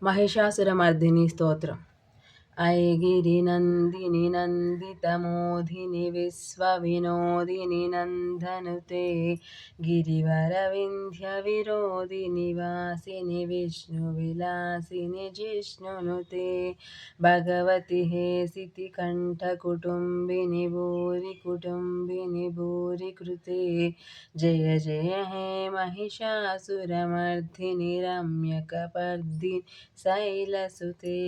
महिषासुरमर्दिनी स्तोत्रम्। ऐगिरिनन्दिनि नन्दितमोदिनि विश्वविनोदिनि नन्दनुते गिरिवरविन्ध्यविरोधिनि वासिनि विष्णुविलासिनि जिष्णुनुते भगवति हेसितिकण्ठकुटुम्बिनि भूरि कुटुम्बिनि भूरि कृते जय जय हे महिषासुरमर्दिनि रम्यकपर्दिनि शैलसुते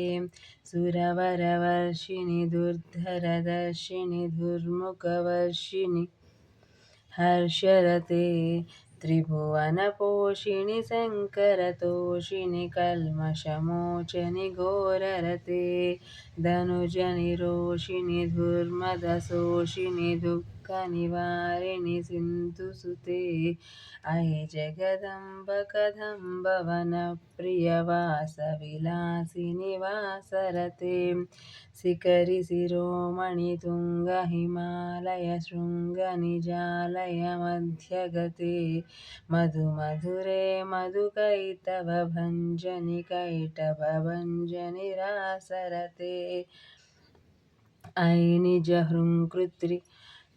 सुरवरवर्षिणि दुर्धरदर्शिनि दुर्मुखवर्षिणि हर्षरते त्रिभुवनपोषिणि शङ्करतोषिणि कल्मषमोचनि घोररते धनुजनिरोषिणि दुर्मदशोषिणि दुःखनिवारिणि सिन्धुसुते अयि जगदम्ब कदम्बवनप्रियवासविलासिनि वासरते शिखरि शिरोमणि तुङ्गहिमालय शृङ्गनिजालय मध्यगते मधुमधुरे मधुकैटभभञ्जनि कैटभभञ्जनि रासरते अयि निजहृङ्कृति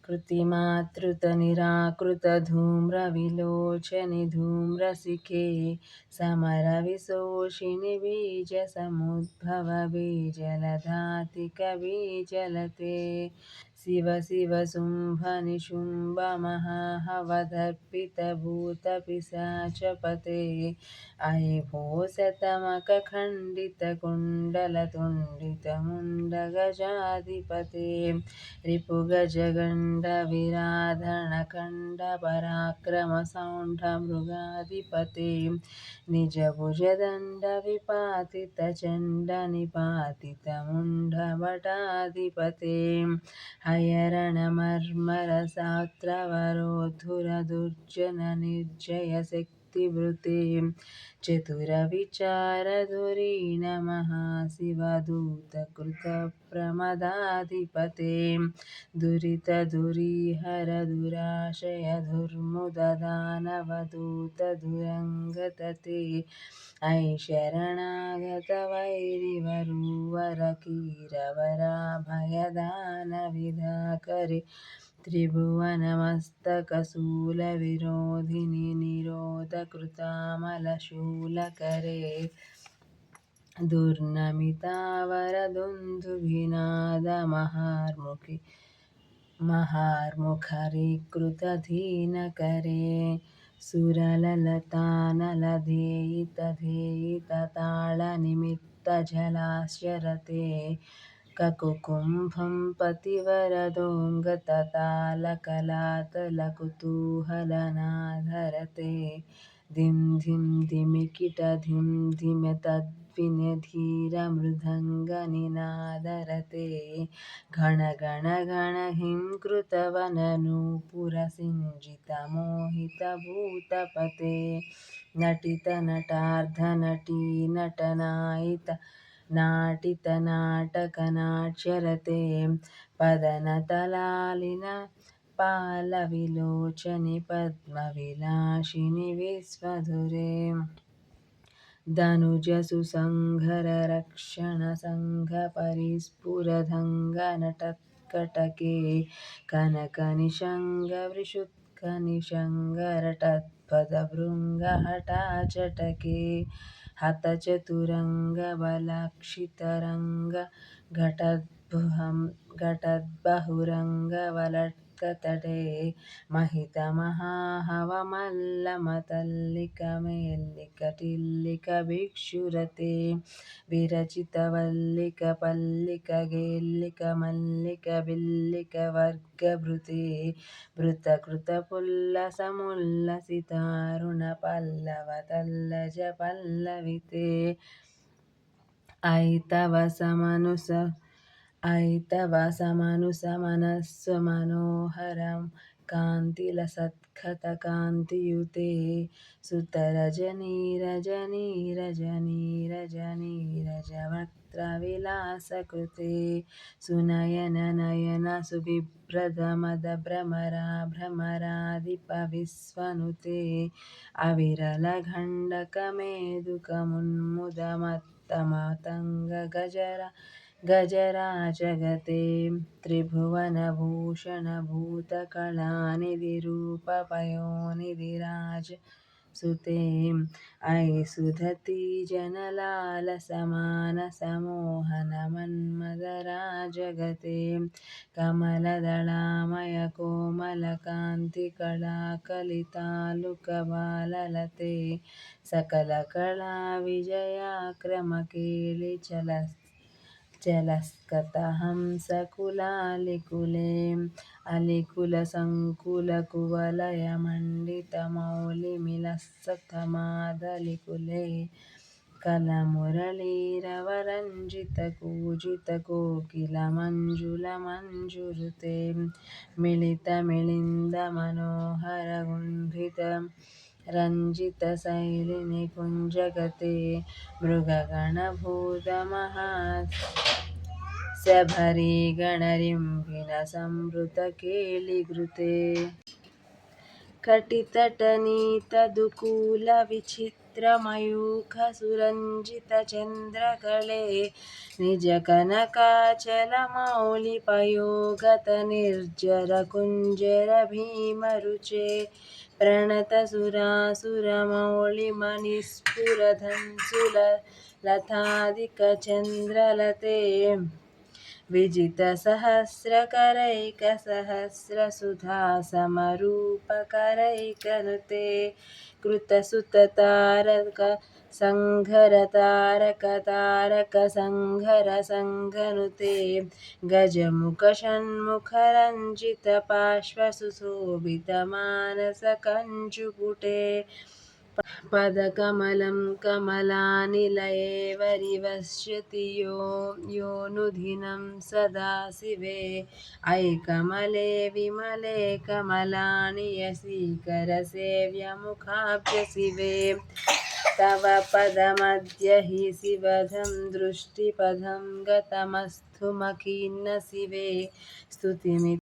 कृतिमातृतनिराकृतधूम्रविलोचनि धूम्रशिखे समरविशोषिणि बीजसमुद्भव बीजलधातिकबीजलते शिव शिव शुम्भ निशुम्भ महावदर्पितभूतपिशाचपते अयि भूषतमकखण्डितकुण्डलतुण्डितमुण्डगजाधिपते रिपुगजगण्डविराधरणखण्डपराक्रमसौण्ढमृगाधिपते निजभुजदण्डविपातितचण्डनिपातितमुण्डभटाधिपते हयरणमर्मरसात्रवरोद्धुरदुर्जननिर्जयशक्तिभृते चतुरविचारधुरीण महाशिवदूतकृतप्रमदाधिपते दुरितदुरीहर दुराशय दुर्मुददानवदूतधुरङ्गतते अयि शरणागत वैरिवरूवरकीरवराभयदानविधाकरे त्रिभुवनमस्तकशूलविरोधिनि निरोधकृतामलशूलकरे दुर्नमितावरदुन्दुभिनादमहार्मुखि महार्मुखरीकृतधीनकरे सुरललतानलधेयितधेयितताळनिमित्तजलाशरते ककुकुम्भं पतिवरदोङ्गततालकलातलकुतूहलनाधरते धिं धिं धिमिकिट धिं धिम तद्विनधीरमृदङ्गनिनादरते घण घण घण हिं कृतवननूपुरसिञ्जितमोहितभूतपते नटितनटार्धनटी नटनायित नाटितनाटकनाट्यरते पदनतलालिन पालविलोचनि पद्मविलासिनि विश्वधुरे धनुजसुसंहररक्षणसङ्घपरिस्फुरदङ्गनटत्कटके कनकनिषङ्गविषुत्कनिषङ्गरटत्पदभृङ्गहठाचटके हतचतुरङ्गबलाक्षितरङ्ग घटद्बहुरङ्गवलट्कतटे महितमहाहवमल्लमतल्लिकमेल्लिकटिल्लिकभिक्षुरते विरचितवल्लिकपल्लिकगेल्लिकमल्लिकबिल्लिकवर्गभृते भृतकृतपुल्लसमुल्लसितारुणपल्लवतल्लजपल्लविते ऐतव समनुसमनस्सु मनोहरं कान्तिलसत्कथकान्तियुते सुतरजनीरजनीरजनीरजनीरजवक्त्रविलासकृते सुनयननयन सुबिभ्रदमदभ्रमरा भ्रमराधिपविस्वनुते अविरलघण्डकमेदुकमुन्मुदमत्तमातङ्गगजरा गजराजगते त्रिभुवनभूषणभूतकलानिधिरूपपयोनिधिराज सुते अयि सुधती जनलालसमानसमोहनमन्मदराजगते कमलदलामयकोमलकान्तिकलाकलितालुकबाललते सकलकलाविजयाक्रमकेलिचलस्कतहंसकुलालिकुले अलिकुलसङ्कुलकुवलयमण्डितमौलिमिलसथमादलिकुले कलमुरलीरवरञ्जितकूजितकोकिलमञ्जुलमञ्जुरुते मिलितमिलिन्दमनोहरगुण्भित रञ्जितशैलिनिकुञ्जगते मृगगणभूतमहास्यभरीगणरिम्भिनसंवृतकेलिघृते कटितटनीतदुकूलविचित्रमयूखसुरञ्जितचन्द्रकले निजकनकाचलमौलिपयोगतनिर्जरकुञ्जरभीमरुचे प्रणतसुरासुरमौलिमणिस्फुरधंसुलताधिकचन्द्रलते विजितसहस्रकरैकसहस्रसुधासमरूपकरैकनुते कृतसुततारकसङ्घरतारकसङ्घरसङ्घनुते गजमुखषण्मुखरञ्जितपार्श्वसुशोभितमानसकञ्जुपुटे पदकमलं कमलानिलये वरिवश्यति योऽनुदिनं सदा शिवे अयि कमले विमले कमलानियसीकरसेव्यमुखाब्जशिवे तव पदमद्य हि शिवधं दृष्टिपथं गतमस्तु मखीन्न शिवे स्तुतिमिच्छामि